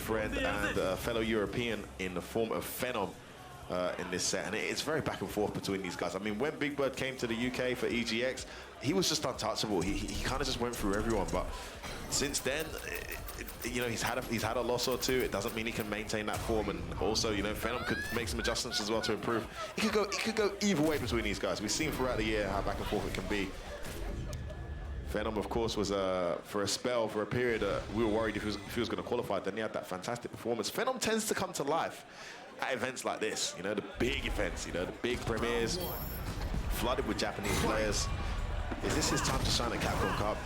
friend and a fellow European in the form of Phenom in this set. And it's very back and forth between these guys. I mean, when Big Bird came to the UK for EGX, he was just untouchable. He kind of just went through everyone. But since then, you know, he's had a loss or two. It doesn't mean he can maintain that form. And also, you know, Phenom could make some adjustments as well to improve. It could go either way between these guys. We've seen throughout the year how back and forth it can be. Phenom, of course, was for a spell, for a period, we were worried if he was going to qualify. Then he had that fantastic performance. Phenom tends to come to life at events like this, you know, the big events, you know, the big premieres, flooded with Japanese players. Is this his time to shine at Capcom Cup?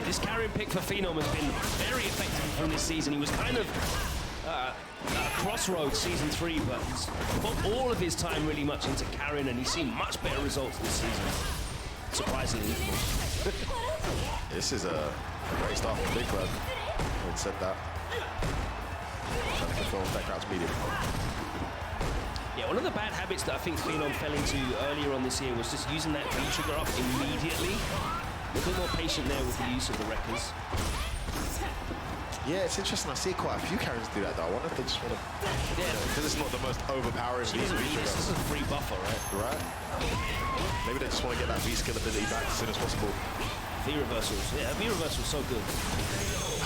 This KARIN pick for Phenom has been very effective from this season. He was kind of at a crossroads season 3, but he's put all of his time really much into KARIN, and he's seen much better results this season, surprisingly. This is a great start from Big Bird. I said that. Trying to control that crowd's medium. Yeah, one of the bad habits that I think Phenom fell into earlier on this year was just using that V trigger up immediately. A little bit more patient there with the use of the wreckers. Yeah, it's interesting. I see quite a few KARINs do that, though. I wonder if they just want to... Yeah, because it's not the most overpowering V trigger. This is a free buffer, right? Right. Maybe they just want to get that V skill ability back as soon as possible. V reversals. Yeah, V reversal so good.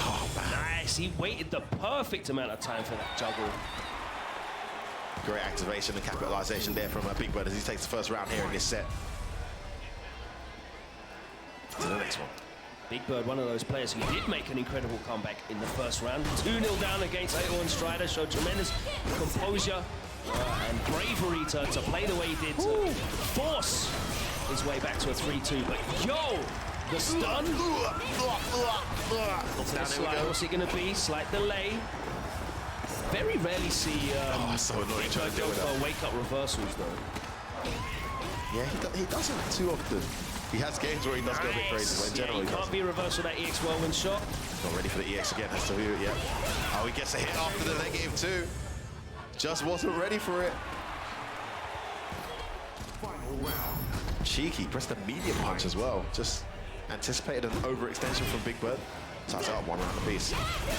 Oh, man. Nice. He waited the perfect amount of time for that juggle. Great activation and capitalization there from Big Bird as he takes the first round here in this set. To the next one. Big Bird, one of those players who did make an incredible comeback in the first round. 2-0 down against Ato and Strider, showed tremendous composure and bravery to play the way he did, to force his way back to a 3-2. But yo, the stun. What's it going to be? Slight delay. Very rarely see so annoying Big Bird go for wake-up reversals, though. Yeah, he doesn't too often. He has games where he does go a bit crazy, but in general he can't be a reversal that EX whirlwind shot. Not ready for the EX again, has to do it, yeah. Oh, he gets a hit after the -2. Just wasn't ready for it. Cheeky, pressed a medium punch as well. Just anticipated an overextension from Big Bird. Ties it up 1 round apiece.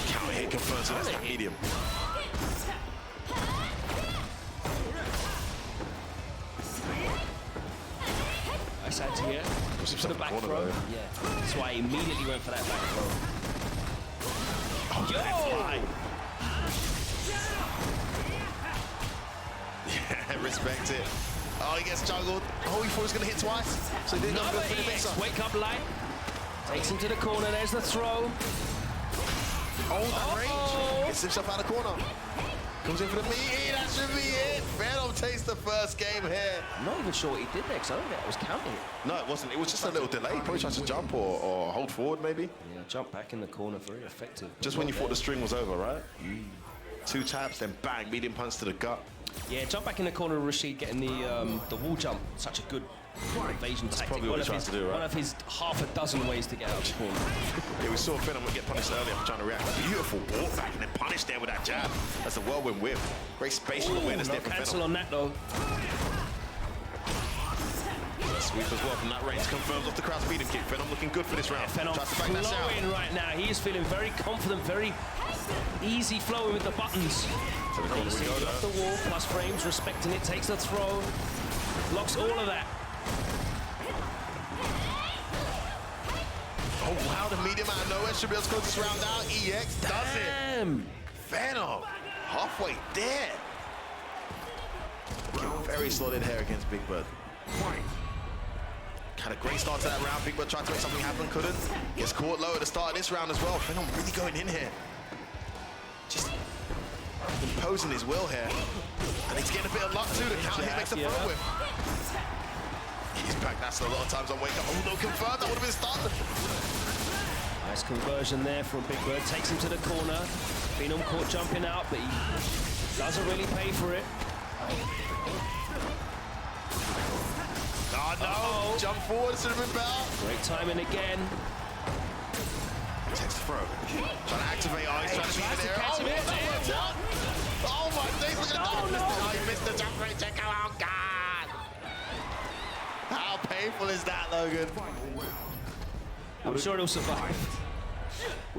Counter hit confirms that's that medium. Nice out here. For the back throw. Yeah, that's why he immediately went for that back throw. Oh, yo! Yeah, respect it. Oh, he gets juggled. Oh, he thought he was going to hit twice. So he didn't go for the mix-up. Wake up light. Takes him to the corner. There's the throw. Oh, that range. Gets himself out of the corner. Comes in for the meaty. That should be it. Phenom takes the first game here. I'm not even sure what he did there, because I don't think I was counting it. No, it wasn't. It was just a little delay. Probably tried to jump or hold forward, maybe. Yeah, jump back in the corner. Very effective. Just when you thought the string was over, right? 2 taps, then bang, medium punch to the gut. Yeah, jump back in the corner of RASHID, getting the wall jump. Such a good evasion tactic. Probably what he tries to do, right? One of his half a dozen ways to get out of the corner. Yeah, we saw Phenom get punished earlier for trying to react. Beautiful walk back and then punished there with that jab. That's a whirlwind whip. Great spatial awareness there from Phenom. Cancel on that, though. Sweep as well from that range. Confirms off the crowd's medium kick. Phenom looking good for this round. Phenom flowing right now. He is feeling very confident, very easy flowing with the buttons. To the corner we go, off the wall, plus frames, respecting it, takes the throw, blocks all of that. Oh wow, the medium out of nowhere should be able to close this round out. EX does it. Phenom, halfway there. Very solid here against Big Bird. Had a great start to that round. Big Bird tried to make something happen, couldn't. Gets caught low at the start of this round as well. Phenom really going in here. Just imposing his will here. And he's getting a bit of luck too. The counter hit makes the throw whip. He's back. That's a lot of times on wake up. Oh no, confirmed. That would have been stunned. Nice conversion there from Big Bird. Takes him to the corner. Phenom caught jumping out, but he doesn't really pay for it. Oh no! Jump forward, should have been better. Great timing again. Takes the throw. Trying to activate. Oh, he's trying to beat it there. Oh my days, look at that. Oh, he missed the jump right check. Oh God! How painful is that, Logan? I'm sure he'll survive.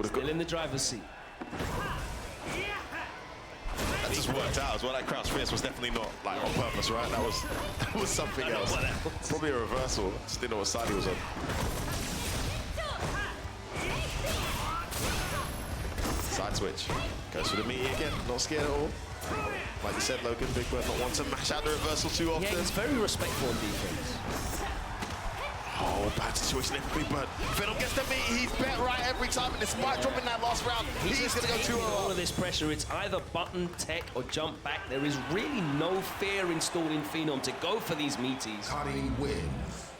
Still in the driver's seat. That just worked out as well. That crouch fierce was definitely not like on purpose, right? That was something else. Probably a reversal. Just didn't know what side he was on. Side switch. Goes for the meaty again. Not scared at all. Like you said, Logan, Big Bird not want to mash out the reversal too often. Yeah, he's very respectful in defense. Oh, bad situation there for Big Bird. Phenom gets the meat. He's bet right every time, and despite dropping that last round, he's going to go 2-0. All of this pressure, it's either button, tech, or jump back. There is really no fear installed in Phenom to go for these meaties. KARIN wins.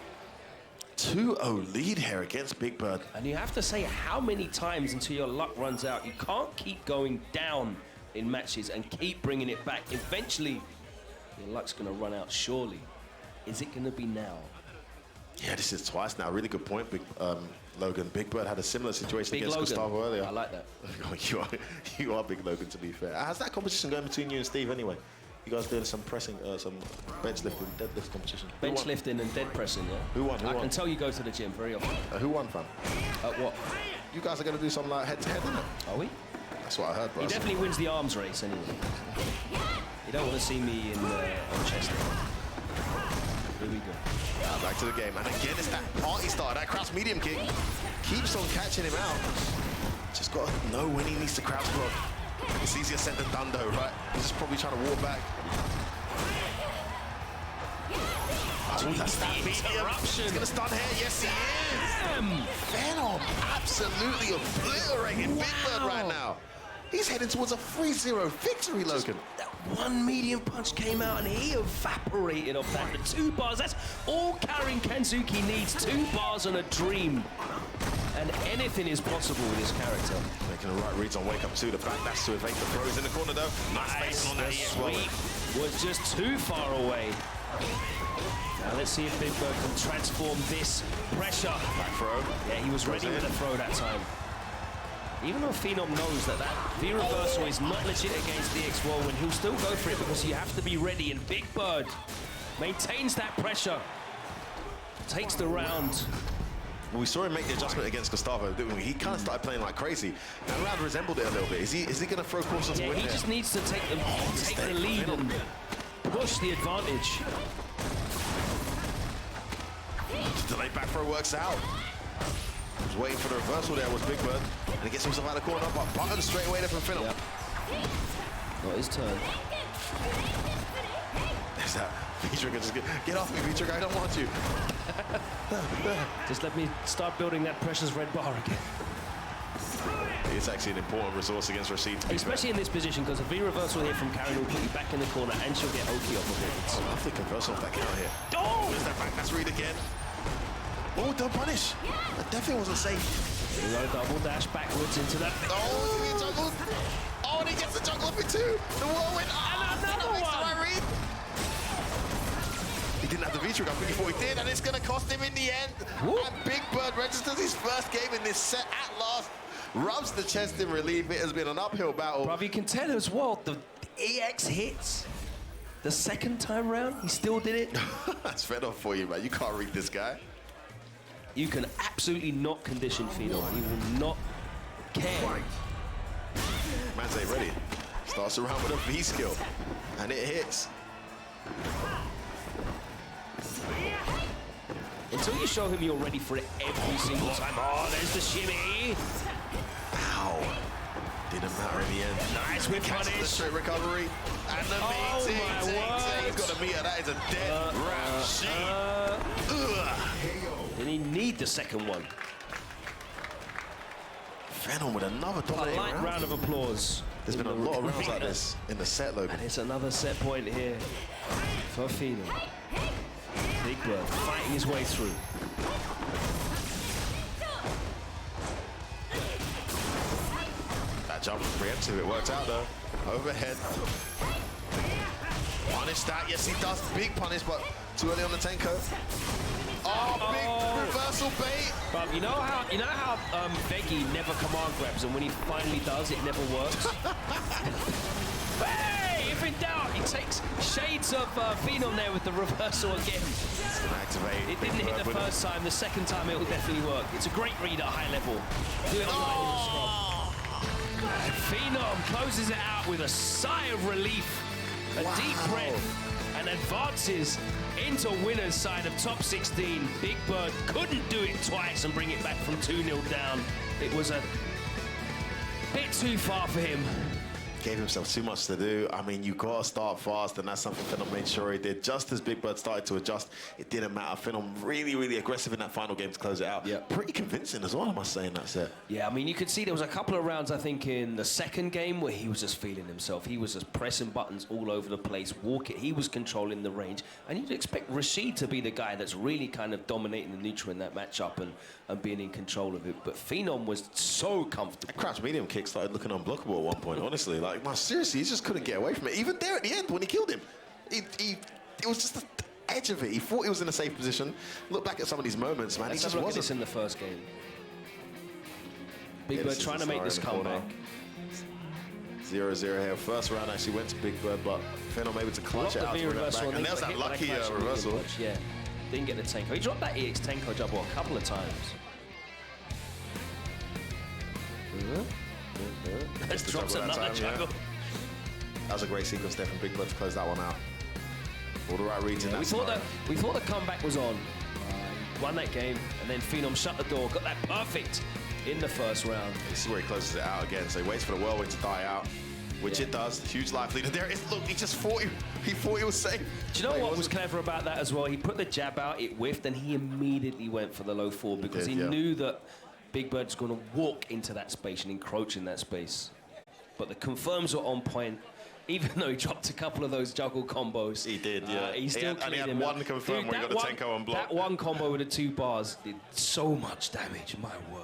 2-0 lead here against Big Bird. And you have to say how many times until your luck runs out. You can't keep going down in matches and keep bringing it back. Eventually, your luck's going to run out, surely. Is it going to be now? Yeah, this is twice now. Really good point, Logan. Big Bird had a similar situation against Gustavo earlier. I like that. you are Big Logan, to be fair. How's that competition going between you and Steve anyway? You guys doing some pressing, some bench lifting, deadlift competition? Bench lifting and dead pressing, yeah? Who won? I can tell you go to the gym very often. Who won, fam? What? You guys are going to do some like head-to-head, isn't it? Are we? That's what I heard, bro. He definitely wins the arms race anyway. You don't want to see me on chest. Here we go. Back to the game. And again, it's that party starter, that crouch medium kick. Keeps on catching him out. Just got to know when he needs to crouch block. It's easier said than done, though, right? He's just probably trying to walk back. Oh, that's that interruption. He's going to stun here. Yes, he is. Phenom absolutely obliterating Big Bird right now. He's heading towards a 3-0 victory, Logan. That one medium punch came out and he evaporated off that. The 2 bars, that's all KARIN Kanzuki needs. 2 bars and a dream. And anything is possible with this character. Making the right reads on Wake Up 2. The backdash to evade the throws in the corner, though. Nice spacing on that. The sweep was just too far away. Now let's see if Big Bird can transform this pressure. Back throw. Yeah, he was ready with the throw that time. Even though Phenom knows that V-reversal is not legit against DX Whirlwind, he'll still go for it because you have to be ready, and Big Bird maintains that pressure. Takes the round. Well, we saw him make the adjustment against Gustavo, didn't we? He kind of started playing like crazy. That round resembled it a little bit. Is he going to throw caution to win he just needs to take the lead and push the advantage. Delayed back throw works out. Was waiting for the reversal there, was Big Bird. And he gets himself out of the corner, but button straight away there from Phenom. Yep. Not his turn. There's that V-trigger. Just get off me, V-trigger, I don't want you. Just let me start building that precious red bar again. It's actually an important resource against RASHID, to be especially in this position, because a V-reversal here from KARIN will put you back in the corner and she'll get Oki off of it. I love the conversion off that counter here. Oh! There's that back, that's read again. Oh, don't punish. That definitely wasn't safe. You go double dash backwards into that. Oh, he juggled. Oh, and he gets the juggle off it too. The whirlwind. And another one. He didn't have the V-trigger. I think he thought he did, and it's going to cost him in the end. Whoop. And Big Bird registers his first game in this set at last. Rubs the chest in relief. It has been an uphill battle. Bruv, you can tell as well, the EX hits. The second time round, he still did it. That's fed off for you, man. You can't read this guy. You can absolutely not condition Phenom. He will not care. Man's ain't ready. Starts around with a V skill, and it hits. Until you show him you're ready for it every single time. Oh, there's the shimmy. Ow. Didn't matter in the end. Nice whip punish. The straight recovery. And the meeting. He's got a meter. That is a dead RASHID. Didn't he need the second one? Phenom with another dominating A light round of applause. There's been a lot of rounds like this in the set, Logan. And it's another set point here for Phenom. Big Bird fighting his way through. That jump was preemptive. It worked out, though. Overhead. Punish that. Yes, he does. Big punish, but too early on the Tenko. Oh, big reversal bait. But you know how Veggie never command grabs, and when he finally does, it never works. Hey, if in doubt, he takes shades of Phenom there with the reversal again. Activate. It didn't hit the first time. The second time, it will definitely work. It's a great read at high level. Do it online in the scrum. And Phenom closes it out with a sigh of relief, a deep breath, and advances into winner's side of top 16. Big Bird couldn't do it twice and bring it back from 2-0 down. It was a bit too far for him. Gave himself too much to do. I mean, you got to start fast, and that's something Phenom made sure he did. Just as Big Bird started to adjust, it didn't matter. Phenom really, really aggressive in that final game to close it out. Yep. Pretty convincing as well, I must say, in that set. Yeah, I mean, you could see there was a couple of rounds, I think, in the second game where he was just feeling himself. He was just pressing buttons all over the place, walking. He was controlling the range. And you'd expect RASHID to be the guy that's really kind of dominating the neutral in that matchup and being in control of it. But Phenom was so comfortable. That crouch medium kick started looking unblockable at one point, honestly. Like, man, seriously, he just couldn't get away from it. Even there at the end when he killed him, it was just the edge of it. He thought he was in a safe position. Look back at some of these moments, man. Let's he just have a look at wasn't. this in the first game. Big Bird trying to make this comeback. 0-0 here. First round actually went to Big Bird, but Phenom able to clutch it out to bring it back. And there's that lucky reversal. Yeah, didn't get the Tenko. He dropped that EX Tenko jumbo a couple of times. Drops another juggle. That was a great sequence there from Big Bird to close that one out. All the right reads in that scenario. We thought the comeback was on. Won that game, and then Phenom shut the door, got that perfect in the first round. This is where he closes it out again. So he waits for the whirlwind to die out, which it does. Huge life leader. There it is. Look, he just thought he thought he was safe. Do you know what was clever about that as well? He put the jab out, it whiffed, and he immediately went for the low forward because he knew that Big Bird's going to walk into that space and encroach in that space. But the confirms were on point. Even though he dropped a couple of those juggle combos. He did, yeah. He still and he had one confirm where he got the Tenko on block. That one combo with the 2 bars did so much damage, my word.